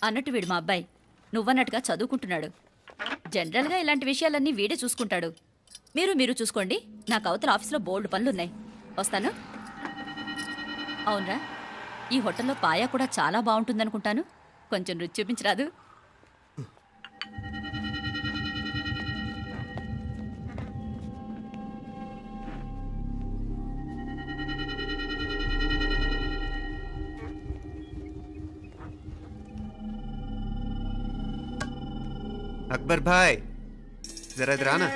అన్నట్టు వీడు మా అబ్బాయి నువ్వన్నట్టుగా చదువుకుంటున్నాడు. జనరల్గా ఇలాంటి విషయాలన్నీ వీడే చూసుకుంటాడు. మీరు చూసుకోండి. నాకు అవతల ఆఫీస్లో బోల్డ్ పనులున్నాయి. వస్తాను. అవునరా, ఈ హోటల్లో పాయా కూడా చాలా బాగుంటుందనుకుంటాను. కొంచెం రుచి చూపించరాదు? అక్బర్ భాయ్ జరా రానా.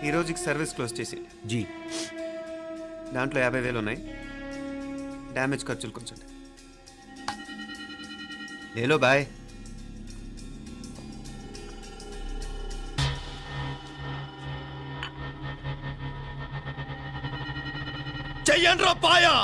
ఈ రోజుకి సర్వీస్ క్లోజ్ చేసి జీ దాంట్లో 50,000 ఉన్నాయి. డ్యామేజ్ ఖర్చులు కొంచెం లేలో బాయ్. చెయ్యండి రా పాయా.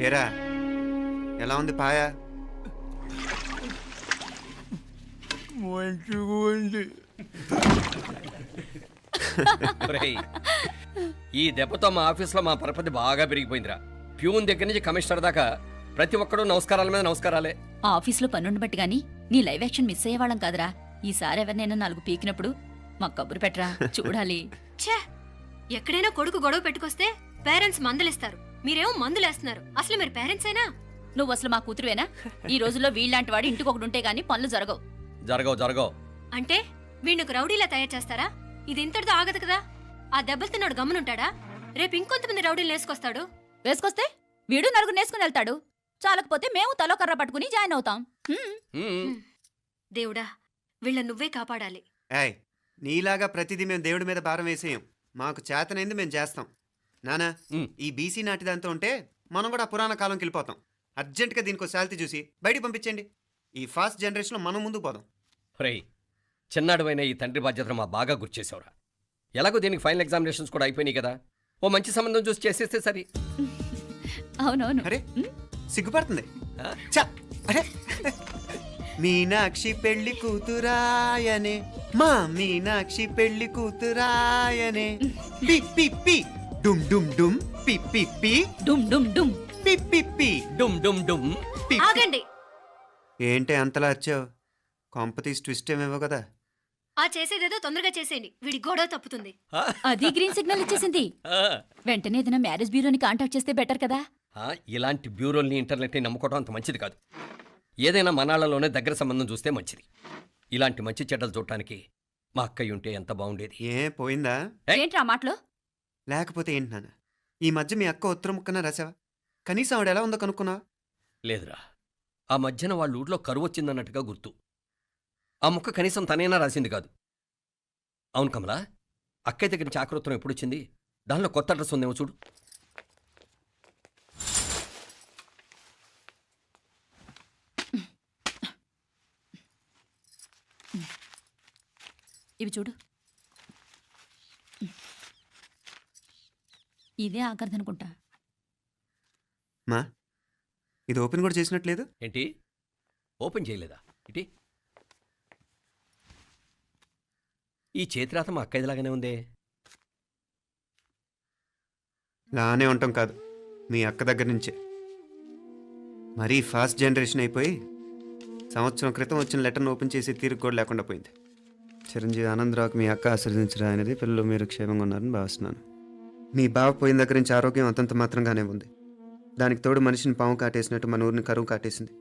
ఏరా ఎలా ఉంది పాయా? మంచిగా ఉంది. ఈ దెబ్బతో మా ఆఫీస్లో మా పరపతి బాగా పెరిగిపోయిందిరా. ప్యూన్ దగ్గర నుంచి కమిషనర్ దాకా ప్రతి ఒక్కడు నమస్కారాల మీద నమస్కారాలే. ఆ ఆఫీస్లో పనుండి బట్టి గాని నీ లైవ్ యాక్షన్ మిస్ అయ్యేవాళ్ళం కాదురా. ఈసారి ఎవరినైనా 4 పీకినప్పుడు మాకు కబురు పెట్టరా, చూడాలి. ఛే, ఎక్కడైనా కొడుకు గొడవ పెట్టుకొస్తే పేరెంట్స్ మందులిస్తారు, మీరేమో మందులేస్తున్నారు. అసలు మీరు పేరెంట్సేనా? నువ్వు అసలు మా కూతురువేనా? ఈ రోజుల్లో వీళ్ళలాంటి వాడు ఇంటికి ఒకటి ఉంటే గానీ పనులు జరగవు. జరగవు. అంటే వీణ్ణకు రౌడీలా తయారు చేస్తారా? ఇది ఇంతటితో ఆగదు కదా. ఆ దెబ్బలు తిన్నాడు గమనుంటాడా? రేపు ఇంకొంతమంది రౌడీలు వేసుకొస్తాడు. వేసుకొస్తే వీడు 4 నేసుకుని వెళ్తాడు. చాలకపోతే మేము తలో కర్ర పట్టుకుని జాయిన్ అవుతాం. దేవుడా, వీళ్ళ నువ్వే కాపాడాలి. ఏయ్, నీలాగా ప్రతిదీ మేము దేవుడి మీద భారం వేసేయం. మాకు చేతనైంది మేము చేస్తాం. నానా, ఈ బీసీ నాటిదంతా ఉంటే మనం కూడా పురాణ కాలంకి వెళ్ళిపోతాం. అర్జెంటుగా దీనికి శాలిటీ చూసి బయటికి పంపించండి. ఈ ఫాస్ట్ జనరేషన్లో మనం ముందుకు పోదాం. చిన్నాడువైన ఈ తండ్రి బాధ్యతను మా బాగా గుర్చేసావురా. ఎలాగో దీనికి ఫైనల్ ఎగ్జామినేషన్స్ కూడా అయిపోయినాయి కదా, ఓ మంచి సంబంధం చూసి చేసేస్తే సరి. అవునవును. అరే సిగ్గుపడుతుంది. అరే మీనాక్షి పెళ్లి కూతురాయనే మా మీనాక్షి పెళ్లి కూతురాయనే పి పి పి డుమ్ డుమ్ డుమ్ పి పి పి డుమ్ డుమ్ డుమ్. పి పి పి డుమ్ డుమ్ డుమ్. పి. ఆగండి. ఏంటి అంతలా వచ్చావు? కాంపతీస్ ట్విస్ట్ ఏమేవో కదా. ఆ చేసేదేదో తొందరగా చేసేయండి, వీడి గొడవ తప్పుతుంది. ఆ, అది గ్రీన్ సిగ్నల్ ఇచ్చేసింది. ఆ, వెంటనే ఏదైనా మ్యారేజ్ బ్యూరోని కాంటాక్ట్ చేస్తే బెటర్ కదా. ఆ, ఇలాంటి బ్యూరోల్ని ఇంటర్నెట్ని నమ్ముకోవడం అంత మంచిది కాదు. ఏదైనా మనాళ్ళలోనే దగ్గర సంబంధం చూస్తే మంచిది. ఇలాంటి మంచి చెడ్డలు చూడటానికి మా అక్కయ్య ఉంటే ఎంత బాగుండేది. ఏ పోయిందా? ఏయ్. ఏంట్రా మాటలు? లేకపోతే ఏంటి నాన్న? ఈ మధ్య మీ అక్క ఉత్తరం ముక్కన రాసావా? కనీసం ఆవిడ ఎలా ఉందో కనుక్కున్నావా? లేదురా, ఆ మధ్యన వాళ్ళ ఊర్లో కరువు వచ్చిందన్నట్టుగా గుర్తు. ఆ ముక్క కనీసం తనైనా రాసింది కాదు. అవును కమలా, అక్కయ్య దగ్గర నుంచి ఆకృతం ఎప్పుడు వచ్చింది? దానిలో కొత్త అడ్రస్ ఉందేమో చూడు. ఇవి చూడు. ఇదే ఆఖరిదనుకుంటా. మా ఇది ఓపెన్ కూడా చేసినట్లేదు. ఏంటి, ఓపెన్ చేయలేదా? ఇటీ ఈ చేతిరాత మా అక్కయ్యలాగానే ఉందే. లానే ఉంటాం కాదు, మీ అక్క దగ్గర నుంచే. మరీ ఫాస్ట్ జనరేషన్ అయిపోయి సంవత్సరం క్రితం వచ్చిన లెటర్ను ఓపెన్ చేసి తీరుకు కూడా లేకుండా పోయింది. చిరంజీవి ఆనందరావుకి మీ అక్క ఆశీర్వదించరా అనేది పిల్లలు మీరు క్షేమంగా ఉన్నారని భావిస్తున్నాను. మీ బావ పోయిన దగ్గర నుంచి ఆరోగ్యం అంతంత మాత్రంగానే ఉంది. దానికి తోడు మనిషిని పాము కాటేసినట్టు మన ఊరిని కరువు కాటేసింది.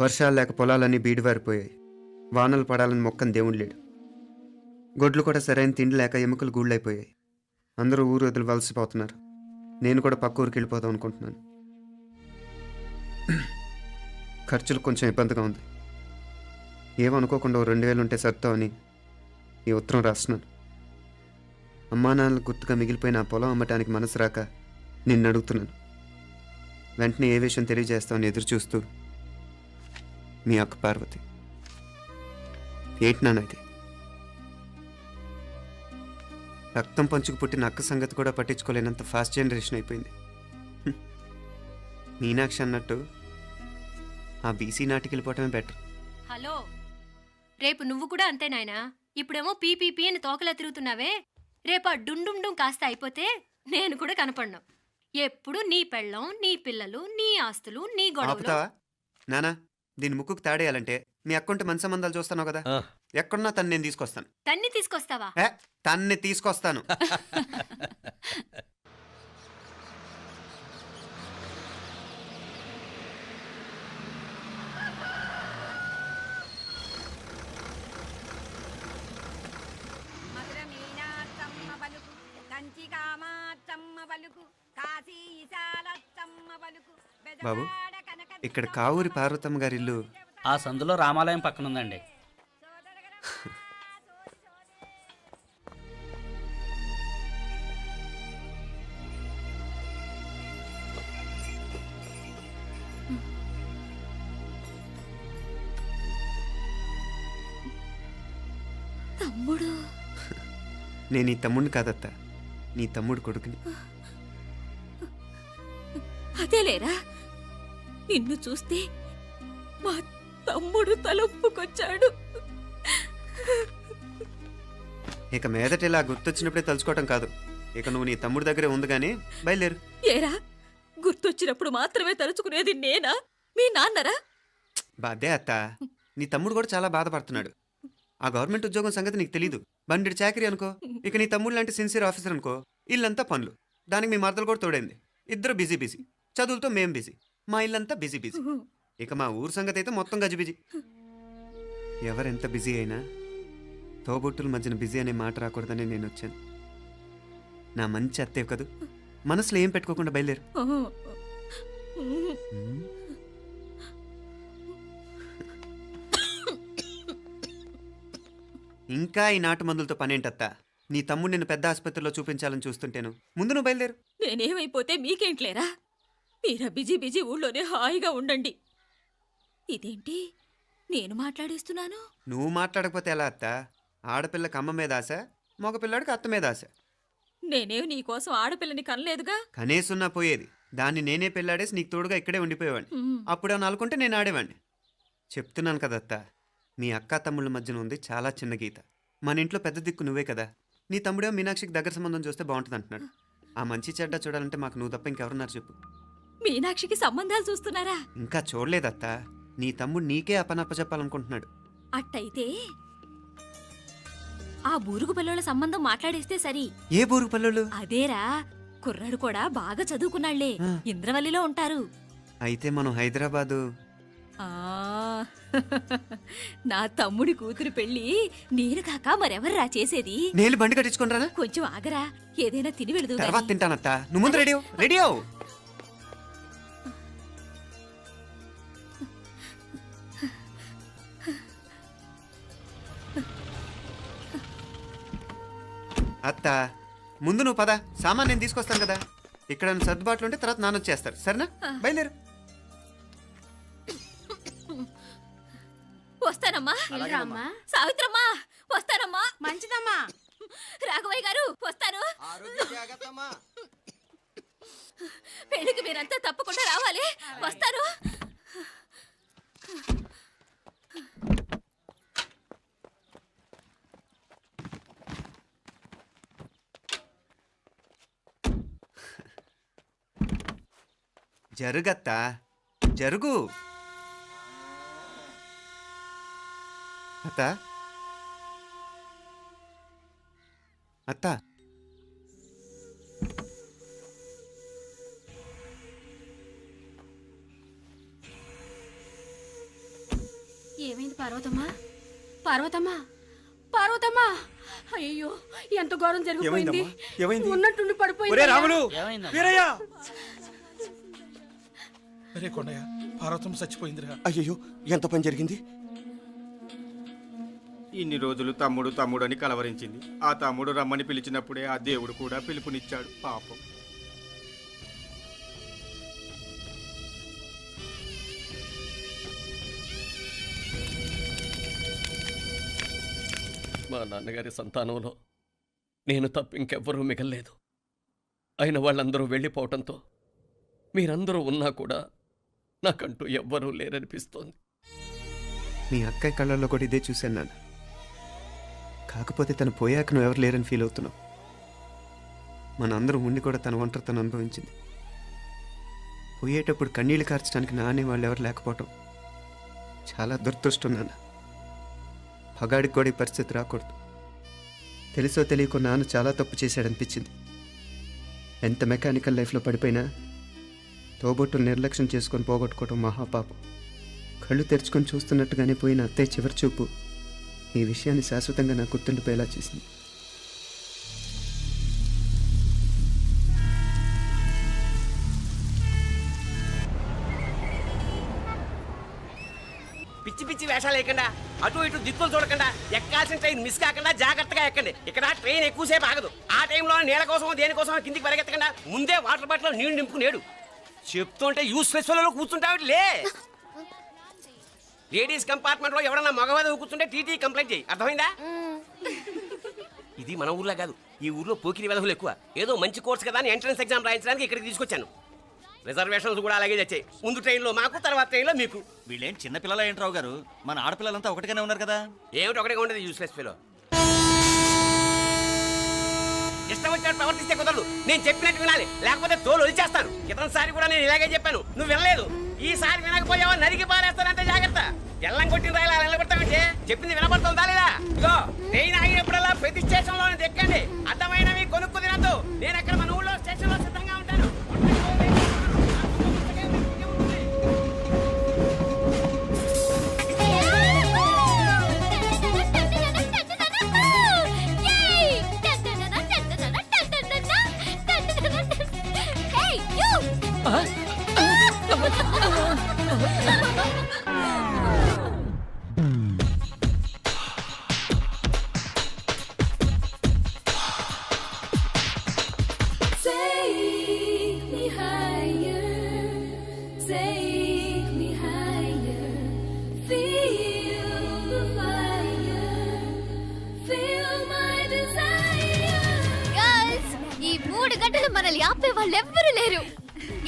వర్షాలు లేక పొలాలన్నీ బీడివారిపోయాయి. వానలు పడాలని మొక్కని దేవుడు లేడు. గొడ్లు కూడా సరైన తిండి లేక ఎముకలు గూళ్ళైపోయాయి. అందరూ ఊరు వదిలి వలసిపోతున్నారు. నేను కూడా పక్క ఊరికి వెళ్ళిపోదాం అనుకుంటున్నాను. ఖర్చులు కొంచెం ఇబ్బందిగా ఉంది. ఏమనుకోకుండా 2000 ఉంటే సర్దామని ఈ ఉత్తరం రాస్తున్నాను. అమ్మా నాన్నలకు గుర్తుగా మిగిలిపోయిన ఆ పొలం అమ్మటానికి మనసు రాక నిన్ను అడుగుతున్నాను. వెంటనే ఏ విషయం తెలియజేస్తామని ఎదురు చూస్తూ మీ అక్క పార్వతి. ఏంటి నాన్న ఇది? రక్తం పంచుకు పుట్టిన అక్క సంగతి కూడా పట్టించుకోలేనంత ఫాస్ట్ జనరేషన్ అయిపోయింది. మీనాక్షి అన్నట్టు ఆ బీసీ నాటికి వెళ్ళిపోవటమే బెటర్. హలో, రేపు నువ్వు కూడా అంతే నాయనా. ఇప్పుడేమో పీపీపీ అని తోకలా తిరుగుతున్నావే, రేపు ఆ డుండుండుం కాస్త అయిపోతే నేను కూడా కనపడను. ఎప్పుడు నీ పెళ్ళం, నీ పిల్లలు, నీ ఆస్తులు, నీ గొడవలు. ఆపుతావా నానా? దీని ముక్కుకు తాడేయాలంటే మీ అక్కంటే మంచి సంబంధాలు చూస్తాను కదా. ఆ, ఎక్కడున్నా తను నేను తీసుకొస్తాను. తన్ని తీసుకొస్తావా? తన్ని తీసుకొస్తాను. మధుర మీనాత్తమ్మ పలుకు, కంచి కామాత్తమ్మ పలుకు, కాశీ ఈశాలత్తమ్మ పలుకు, బాబు, బెజవాడ కనక ఇక్కడ కావూరి పార్వతమ్మ గారి ఇల్లు. ఆ సందులో రామాలయం పక్కనుందండి. తమ్ముడు. నేను ఈ తమ్ముడిని కాదత్తా, నీ తమ్ముడు కొడుకుని. అదేలేరా, నిన్ను చూస్తే మా తమ్ముడు తలొప్పుకొచ్చాడు. ఇక మీదట ఇలా గుర్తొచ్చినప్పుడే తలుచుకోవటం కాదు. ఇక నువ్వు నీ తమ్ముడి దగ్గరే ఉంది కానీ బయలుదేరు. ఏరా, గుర్తొచ్చినప్పుడు మాత్రమే తలుచుకునేది నేనా, మీ నాన్నరా? బాధే అత్త, నీ తమ్ముడు కూడా చాలా బాధపడుతున్నాడు. ఆ గవర్నమెంట్ ఉద్యోగం సంగతి నీకు తెలీదు. బండి చాకరీ అనుకో. ఇక నీ తమ్ముడు లాంటి సిన్సియర్ ఆఫీసర్ అనుకో. ఇల్లంతా పనులు. దానికి మీ మరదలు కూడా తోడైంది. ఇద్దరు బిజీ బిజీ. చదువులతో మేం బిజీ. మా ఇల్లంతా బిజీ బిజీ. ఇక మా ఊరు సంగతి అయితే మొత్తం గజిబిజీ. ఎవరెంత బిజీ అయినా తోబుట్టుల మధ్యన బిజీ అనే మాట రాకూడదని నేను వచ్చాను. నా మంచి అత్తే కదూ, మనసులో ఏం పెట్టుకోకుండా బయలుదేరు. ఇంకా ఈ నాటు మందులతో పనేంటత్తా? నీ తమ్ముడు నిన్ను పెద్ద ఆసుపత్రిలో చూపించాలని చూస్తుంటేను. ముందు నువ్వు బయలుదేరు. నేనేమైపోతే మీకేంట్లేరా? మీరా బిజీ బిజీ ఊళ్ళోనే హాయిగా ఉండండి. ఇదేంటి నేను మాట్లాడేస్తున్నాను? నువ్వు మాట్లాడకపోతే ఎలా అత్తా? ఆడపిల్లకి అమ్మ మీద ఆశ, మగపిల్లాడికి అత్త మీద ఆశ. నేనేం నీకోసం ఆడపిల్లని కనలేదుగా. కనేసున్నా పోయేది. దాన్ని నేనే పెళ్ళాడేసి నీకు తోడుగా ఇక్కడే ఉండిపోయేవాడిని. అప్పుడు అని అనుకుంటే నేను ఆడేవాడిని. చెప్తున్నాను కదత్తా, మీ అక్క తమ్ముళ్ళ మధ్యన ఉంది చాలా చిన్న గీత. మన ఇంట్లో పెద్ద దిక్కు నువ్వే కదా. నీ తమ్ముడే మీనాక్షికి దగ్గర సంబంధం చూస్తే బాగుంటుంది అంటున్నాడు. ఆ మంచి చెడ్డ చూడాలంటే మాకు నువ్వు తప్ప ఇంకెవరున్నారు చెప్పు. మీనాక్షికి సంబంధాలు చూస్తున్నారా? ఇంకా చూడలేదత్త. నీ తమ్ముడు నీకే అపనప్ప చెప్పాలనుకుంటున్నాడు. అట్టయితే ఆ బూరుగు పిల్లల సంబంధం మాట్లాడేస్తే సరి. ఏ బూరు పల్లెలు? అదేరా, కుర్రాడు కూడా బాగా చదువుకున్నాళ్లే, ఇంద్రవల్లిలో ఉంటారు. అయితే మనం హైదరాబాదు. ఆ నా తమ్ముడి కూతురు పెళ్లి నేను కాక మరెవర్రా చేసేది? నేను బండి కట్టించుకుని రానా? కొంచెం ఆగరా, ఏదైనా తిని వెళదు తర్వాత తింటానత్త. నువ్వు ముందు రెడీ అవ్వు. రెడీ అవ్వు. అత్త ముందు నువ్వు పద. సామాన్ నేను తీసుకొస్తాను కదా. ఇక్కడ సర్దుబాట్లు ఉంటే తర్వాత నాన్న వచ్చేస్తారు. సరేనా? బయలుదేరు. వస్తానమ్మా. సావిత్రమ్మా వస్తానమ్మా. మంచిదమ్మా. రాఘవయ్య గారు వస్తాను. పెళ్లికి మీరంతా తప్పకుండా రావాలి. వస్తాను. జరుగత్తా, జరుగు. అత్త, అత్త, ఏమైంది పార్వతమ్మా? పార్వతమ్మా, పార్వతమ్మా! అయ్యో, ఎంత ఘోరం జరిగిపోయింది. ఉన్నట్టుండి పడిపోయింది. రాములు, ఏమైందమ్మా? వీరయ్య! అరే కొండయ్య, పార్వతమ్మ చచ్చిపోయిందిరా. అయ్యో, ఎంత పని జరిగింది? ఇన్ని రోజులు తమ్ముడు తమ్ముడు అని కలవరించింది. ఆ తమ్ముడు రమ్మని పిలిచినప్పుడే ఆ దేవుడు కూడా పిలుపునిచ్చాడు. పాపం. మా నాన్నగారి సంతానంలో నేను తప్ప ఇంకెవ్వరూ మిగల్లేదు. అయిన వాళ్ళందరూ వెళ్ళిపోవటంతో మీరందరూ ఉన్నా కూడా నాకంటూ ఎవ్వరూ లేరనిపిస్తోంది. మీ అక్కయ్య కళ్ళల్లో కూడా ఇదే చూశాను నాన్న. కాకపోతే తను పోయాక నువ్వు ఎవరు లేరని ఫీల్ అవుతున్నావు. మన అందరం ఉండి కూడా తన ఒంటరి తను అనుభవించింది. పోయేటప్పుడు కన్నీళ్లు కార్చడానికి నానే వాళ్ళు ఎవరు లేకపోవటం చాలా దురదృష్టం నాన్న. పగాడికి కూడా ఈ పరిస్థితి రాకూడదు. తెలుసో తెలియకో నాన్న చాలా తప్పు చేశాడనిపించింది. ఎంత మెకానికల్ లైఫ్లో పడిపోయినా తోబొట్టును నిర్లక్ష్యం చేసుకొని పోగొట్టుకోవటం మహాపాపం. కళ్ళు తెరుచుకొని చూస్తున్నట్టుగానే పోయిన అత్తయ్య చివరి చూపు ఈ విషయాన్ని శాశ్వతంగా నా గుర్తుండిపోయేలా చేసింది. పిచ్చి పిచ్చి వేషాలు వేయకుండా, అటు ఇటు దిక్కులు చూడకుండా, ఎక్కాల్సిన ట్రైన్ మిస్ కాకుండా జాగ్రత్తగా ఎక్కండి. ఇక్కడ ట్రైన్ ఎక్కువసేపు ఆగదు. ఆ టైంలో నీళ్ళ కోసం దేనికోసం కిందికి పరిగెత్తకుండా ముందే వాటర్ బాటిల్ నీళ్లు నింపుకునేడు. చెప్తుంటే యూస్లెస్ లో కూర్చుంటావు. లే, లేడీస్ కంపార్ట్మెంట్ లో ఎవరన్నా మగవాది కూర్చుంటే టీటీ కంప్లైంట్ చేయి. అర్థమైందా? ఇది మన ఊర్లో కాదు. ఈ ఊర్లో పోకిరి వెధవులు ఎక్కువ. ఏదో మంచి కోర్స్ కదా అని ఎంట్రన్స్ ఎగ్జామ్ రాయించడానికి ఇక్కడికి తీసుకొచ్చాను. రిజర్వేషన్స్ కూడా అలాగే వచ్చాయి. ముందు ట్రైన్లో మాకు, తర్వాత ట్రైన్లో మీకు. వీళ్ళేం చిన్నపిల్లల ఏంట్రావు గారు? మన ఆడపిల్లలంతా ఒకటిగానే ఉన్నారు కదా. ఏమిటి ఒకటిగా ఉండదు యూస్లెస్ ఫెలో. ఇష్టం వచ్చినట్టు ప్రవర్తిస్తే కుదరదు. నేను చెప్పినట్టు వినాలి, లేకపోతే తోలు వదిలేస్తాను. ఇతనిసారి కూడా నేను ఇలాగే చెప్పాను, నువ్వు వినలేదు. ఈసారి వినకపోయావా నరికి పారేస్తానంటే జాగ్రత్త. ఎల్లం కొట్టిన రాయలా నిలబడతామంటే చెప్పింది వినపడుతుందా లేదా? ఇగో ట్రైన్ ఆగినప్పుడల్లా ప్రతి స్టేషన్ లో ఎక్కండి. అర్థమైనవి కొనుక్కు తినద్దు. నేను అక్కడ మన ఊళ్ళో స్టేషన్ లో సిద్ధంగా ఉంటాను. ఈ 3 గంటలు మనల్ని ఆపే వాళ్ళు ఎవ్వరూ లేరు.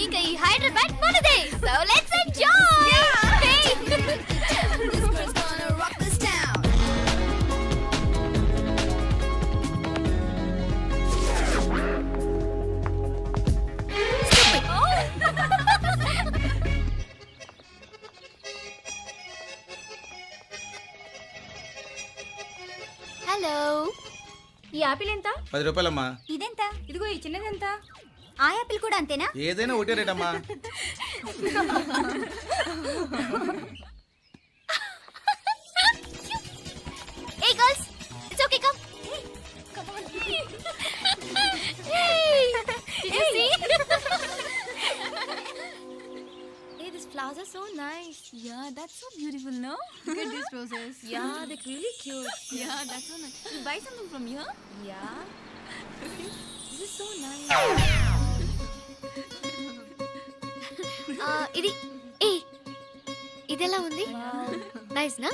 ఇంకా ఈ హైదరాబాద్ మనదే. So let's enjoy! హలో. ఈ యాపిల్ ఎంత? 10 రూపాయలమ్మా. ఇదెంత? ఇదిగో ఈ చిన్నది ఎంత? ఆ యాపిల్ కూడా అంతేనా? ఏదైనా ఒకటే రేట్ అమ్మా. Hey girls, it's okay, come. Come on. Hey, did you see? Hey, these flowers are so nice. Yeah, that's so beautiful, no? Look at these roses. Yeah, they're really cute. Yeah, that's so nice. You buy something from here? Yeah. This is so nice. ఇది ఏ ఇదెలా ఉంది? Nice నా?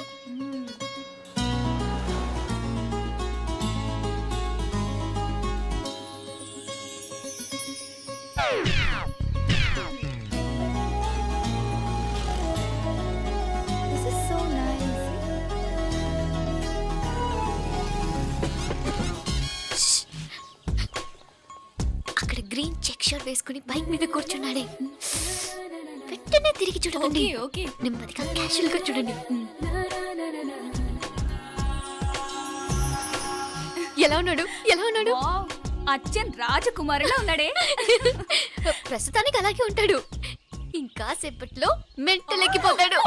This is so nice. అక్కడ green check shirt వేసుకుని bike మీద కూర్చున్నాడే. వెంటనే తిరిగి చూడకండి. ఓకే, నెమ్మదిగా క్యాషువల్ గా చూడండి. ఎలా ఉన్నాడు? ఎలా ఉన్నాడు? అచ్చన్ రాజకుమారిలా ఉన్నాడే. ప్రస్తుతానికి అలాగే ఉంటాడు. ఇంకా సేపట్లో మెంటలెక్కిపోతాడు.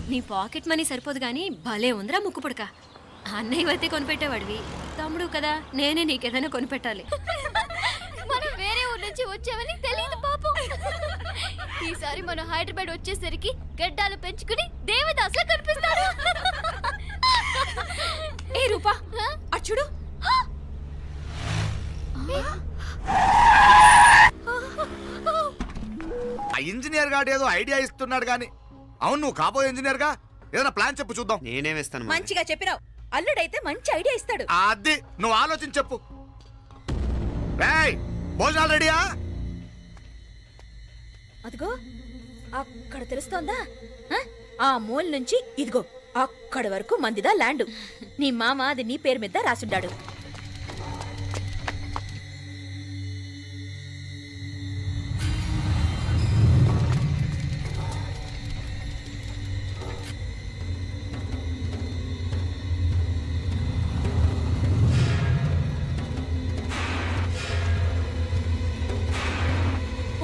నీ పాకెట్ మనీ సరిపోదు కానీ భలే ఉందిరా ముక్కు పుడక. అన్నయ్య అయితే కొనిపెట్టేవాడివి, తమ్ముడు కదా నేనే నీకేదైనా కొనిపెట్టాలి. మనం వేరే ఊరు నుంచి వచ్చామని తెలియదు పాపం. ఈసారి మనం హైదరాబాద్ వచ్చేసరికి గడ్డాలు పెంచుకుని దేవదాసులా కనిపిస్తారు. ఏ రూపా, అచ్చుడు. ఆ ఇంజనీర్ గాడు ఏదో ఐడియా ఇస్తున్నాడు గాని, అవును నువ్వు కాబోయే ఇంజనీర్ గా ఏదైనా ప్లాన్ చెప్పు చూద్దాం. నేనేమిస్తాను మావయ్య. మంచిగా చెప్పినావు. అల్లుడైతే మంచి ఐడియా ఇస్తాడు. అది నువ్వు ఆలోచించి చెప్పు. రేయ్, భోజనాలు రెడీయా? అదిగో అక్కడ తెలుస్తోందా? ఆ మూల నుంచి ఇదిగో అక్కడి వరకు మందిదా ల్యాండ్. నీ మామ అది నీ పేరు మీద రాసుండాడు.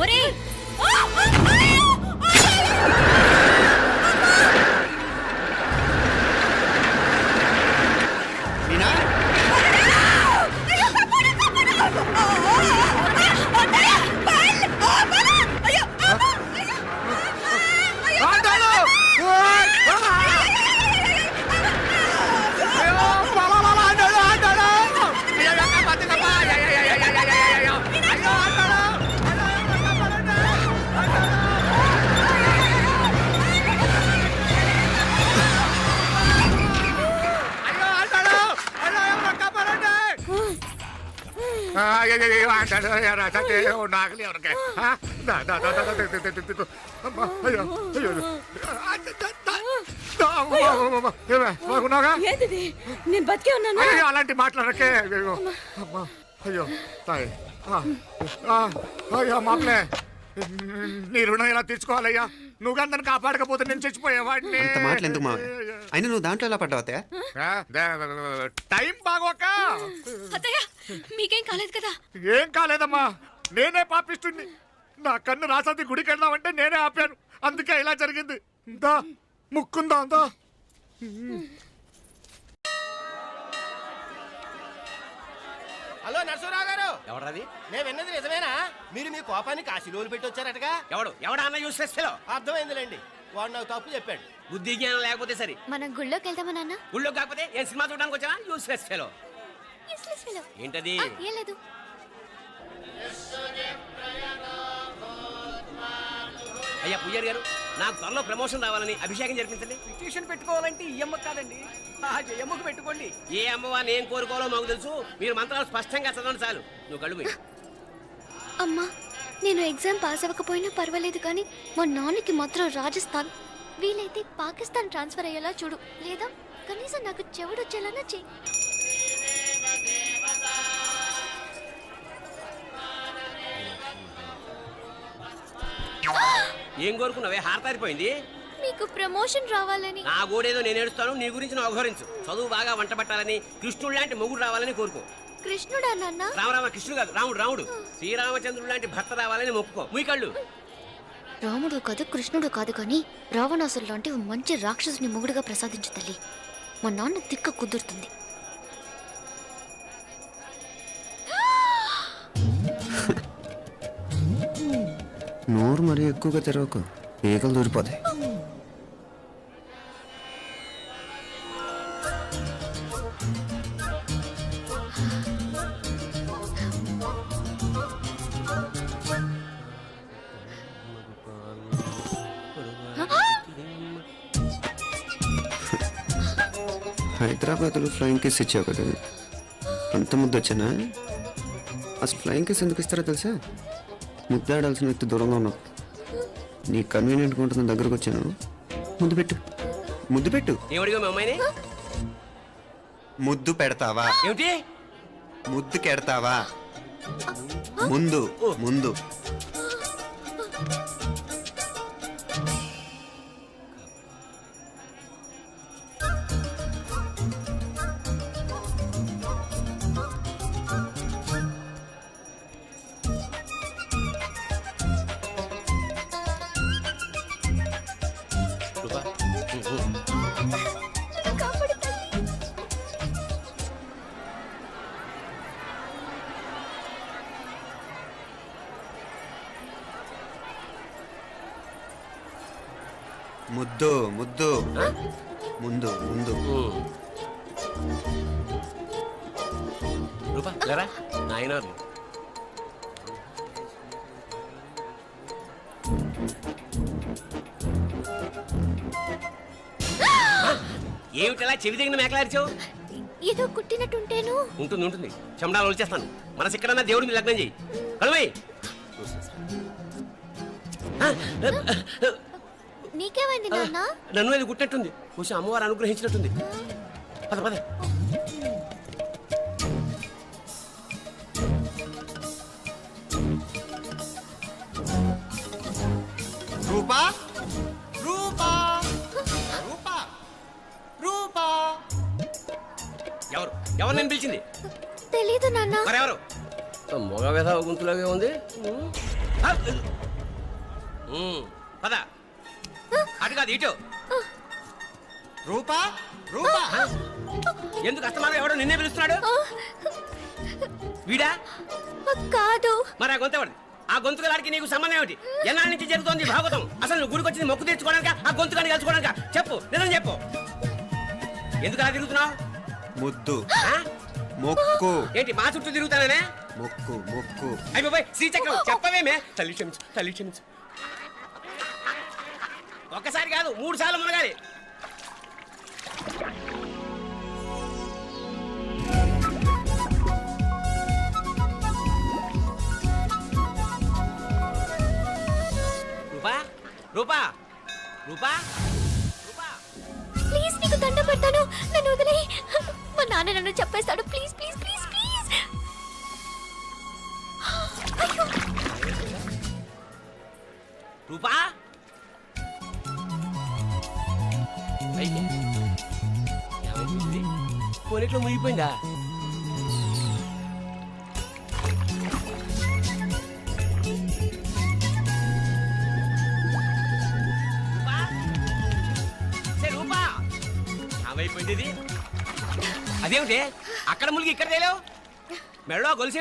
ఒరేయ్! మీనా? ఆటోలు! ఓయ్! అయ్యో, బాబా, బాబా, ఆటోలు, ఆటోలు! అయ్యో, ఎక్క బతికమ్మా! అయ్యో, అయ్యో, అయ్యో, అయ్యో, అయ్యో, అయ్యో! అయ్యో, ఆటోలు! అయ్యో, ఎక్క పడండి! ఆటోలు! అయ్యో, ఆటోలు! అయ్యో, ఎక్క పడండి! అయ్యో, ఆటోలు, అయ్యో, రాసండి, నాకు ఎవరికి? దా, దా, దా, దా, దా, దా, దా, దా, దా. అమ్మా, అయ్యో, అయ్యో, నేను బతికే ఉన్నాను. అయ్యో, అలాంటి మాట్లాడకే. అయ్యో, అమ్మా, అయ్యో, తాయ్. అయ్యో, మామలే, నీ రుణం ఎలా తీర్చుకోవాలయ్యా? నువ్వు అందరిని కాపాడకపోతే నేను చచ్చిపోయేవాడిని. అంత మాటలు ఎందుకు మావయ్య? అయినా నువ్వు దాంట్లో ఎలా పడ్డావు అత్తయ్య? టైం బాగోక. అత్తయ్య మీకేం కాలేదు కదా? ఏం కాలేదమ్మా, నేనే పాపిస్తుంది. నా కన్ను రాసాది గుడికి వెళ్దామంటే నేనే ఆపాను, అందుకే ఇలా జరిగింది. దా ముక్కుందా దా. హలో నరసరావు గారు. ఎవరది? నేను విన్నది నిజమేనా? మీరు మీ కోపానికి కాశీలోలు పెట్టి వచ్చారటగా? ఎవడా అన్న యూస్లెస్ ఫెలో? అర్థమైందిలేండి, వాడు నాకు తప్పు చెప్పాడు. బుద్ధి జ్ఞానం లేకపోతే సరే. మనం గుళ్ళోకి వెళ్దామా నాన్న? ఊళ్ళో కాకపోతే ఏం సినిమా చూడడానికి వచ్చావా? Useless fellow. Useless fellow. ఏంటది? ఏం లేదు. అయ్యా పుయ్యర్ గారు, నాకు త్వరలో ప్రమోషన్ రావాలని అభిషేకం జరిపించండి. పిటిషన్ పెట్టుకోవాలంటే ఈ అమ్మ కాదండి, ఆ జయమ్మకు పెట్టుకోండి. ఏ అమ్మవా నేను కోరుకోవాలో మాకు తెలుసు. మీరు మంత్రాలు స్పష్టంగా చదవండి చాలు. నువ్వు కళ్ళు మూయి. అమ్మా, నేను ఎగ్జామ్ పాస్ అవ్వకపోయినా పర్వాలేదు కానీ మా నాన్నకి మాత్రం రాజస్థాన్ వీలైతే పాకిస్తాన్ ట్రాన్స్ఫర్ అయ్యేలా చూడు, లేదా కనీసం నాకు చెవుడొచ్చేలానా చెయ్యి. ఏం కోరుకున్నావే హారతారిపోయింది? మీకు ప్రమోషన్ రావాలని. నా గోడేదో నేను ఏడుస్తాను, నీ గురించి నువ్వు అవహరించు. చదువు బాగా వంట పట్టాలని, కృష్ణుడు లాంటి మొగుడు రావాలని కోరుకో. కృష్ణుడా నాన్న? రామరామ కృష్ణుడు కాదు, రాముడు రాముడు. శ్రీరామచంద్రుడు లాంటి భర్త రావాలని మొక్కుకో. మీ కళ్ళు రాముడు కాదు కృష్ణుడు కాదు కానీ రావణాసురు లాంటి ఓ మంచి రాక్షసుని మొగుడుగా ప్రసాదించు తల్లి. మా నాన్న తిక్క కుదురుతుంది. నోరు మరీ ఎక్కువగా తెరవకు, ఈగలు దూరిపోతాయి. హైదరాబాద్లో ఫ్లయింగ్ కేస్ ఇచ్చావు కదా, అంత ముద్దు వచ్చానా? అసలు ఫ్లయింగ్ కేస్ ఎందుకు ఇస్తారో తెలుసా? ముద్దాడాల్సిన వ్యక్తి దూరంగా ఉన్నావు. నీ కన్వీనియంట్గా ఉంటుంది, దగ్గరకు వచ్చాను. ముద్దు పెట్టు, ముద్దు పెట్టు. ఏమడిగా మీ అమ్మాయిని? ముద్దు పెడతావా? ఏమిటి? ముద్దు కెడతావా? ముందు ముందు. ముద్దు ముద్దు ముందు ముందు. రూపా లేరా నాయనారు. ఏమిటలా చెవి దగ్గర మేకలారిచావు? ఏదో కుట్టినట్టుంటేను. ఉంటుంది ఉంటుంది, చెమడాలు వచ్చేస్తాను. మనసు ఎక్కడన్నా దేవుడి మీద లగ్నం చేయి. కలువై నీకేమైంది నాన్న? నన్ను అది గుట్టినట్టుంది, కొంచెం అమ్మవారు అనుగ్రహించినట్టుంది. పద పద. రూపా రూపా రూపా రూపా. ఎవరు ఎవరు నేను పిలిచింది? తెలీదు నాన్న. మరెవరు? మగ వ్యధ గుంతులాగే ఉంది. పద. అటు కాదు ఇటు. రూపా రూపా. ఎందుకు అస్తమానం ఎవడో నిన్నే పిలుస్తున్నాడు? వీడా? కాదు. మరి ఆ గొంతు ఎవరిది? ఆ గొంతుగాడికి నీకు సంబంధం ఏమిటి? ఎన్నాళ్ళ నుంచి జరుగుతోంది భాగవతం? అసలు నువ్వు గుడికి వచ్చింది మొక్కు తీర్చుకోవడానిక, ఆ గొంతుగాని కలుసుకోవడానిక? చెప్పు, నిజం చెప్పు. ఎందుకు అలా తిరుగుతున్నావు? ముద్దు మొక్కు. ఏంటి మా చుట్టూ తిరుగుతానే? మొక్కు మొక్కు. అయిపోయి శ్రీచక్రం చెప్పవేమే? తల్లి క్షమించు, తల్లి క్షమించు. ఒక్కసారి కాదు 3 సార్లు మునగాలి. రూపా రూపా రూపా రూపా. ప్లీజ్ నీకు దండం పెడతాను, నన్ను వదిలే. మా నాన్న నన్ను చెప్పేస్తాడు. Please please please please. అయ్యో. రూపా కొనిట్లో మునిగిపోయిందా? రూపా ఏమైపోయింది ఇది? అదేమిటి అక్కడ మునిగి ఇక్కడ తేలేవు? మెడలో గొలుసు